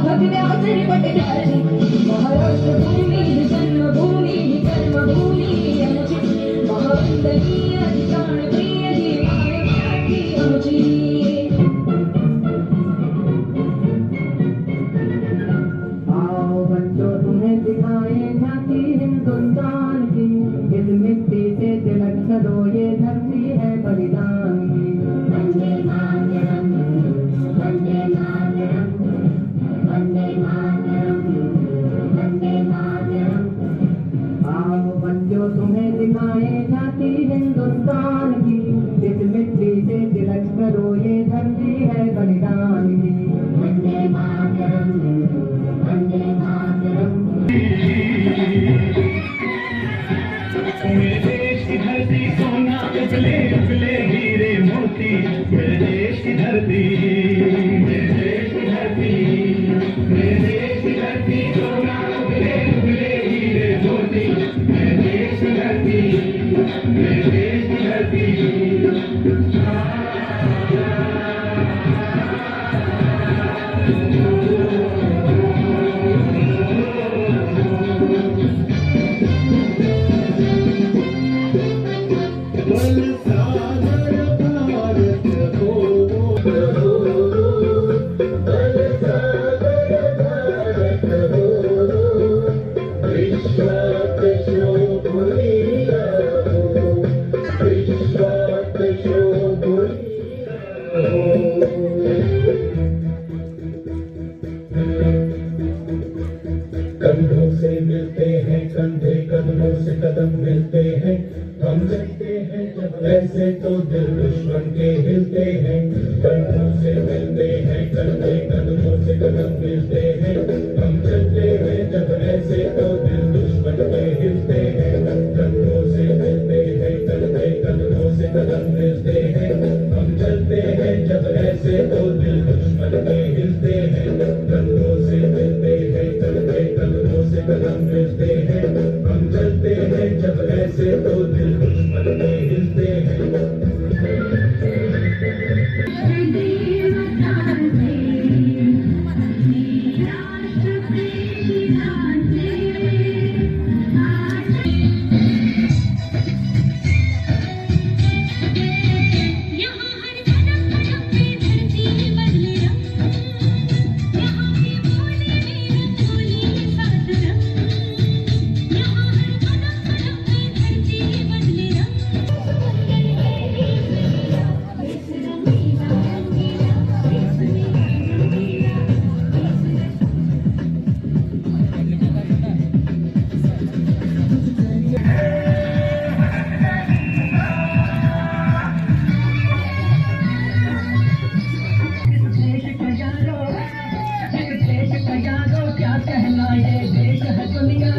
भगव्याचे पटल्याची महाराष्ट्र भूमी जन्मभूमी कर्मभूमी आमची महावंदनीय ठिकाण प्रिय जीवाची आमची आओ बच्चों तुम्हें दिखाए झांकी हिंदुस्तान की इस मिट्टी से तिलक करो ये धरती है बलिदान की वंदे मातरम वंदे मातरम वंदे मातरम वंदे मातरम आओ बच्चों तुम्हें दिखाए झांकी हिंदुस्तान की इस मिट्टी से तिलक करो ये धरती है बलिदान की वंदे मातरम वंदे मातरम मेरे देश की धरती सोना उजले उजले हीरे मोती मेरे देश की धरती मेरे देश की धरती मेरे देश की धरती सोना उजले उजले हीरे मोती मेरे देश की धरती मेरे देश की धरती कंधों से मिलते हैं कंधे कदमों से कदम मिलते हैं हम चलते हैं जब ऐसे तो दिल दुश्मन के हिलते हैं कंधों से मिलते हैं कंधे कदमों से कदम मिलते हैं हम चलते हैं जब ऐसे तो दिल दुश्मन के हिलते हैं कंधों से मिलते हैं कंधे कदमों से कदम मिलते हैं हम चलते हैं जब ऐसे तो दिल दुश्मन के हिलते हैं कंधों से मिलते हैं कंधे कदमों से कदम मिलते हैं हम चलते हैं जब ऐसे तो दिल दुश्मन के हिलते हैं क्या कहना ये देश है दुनिया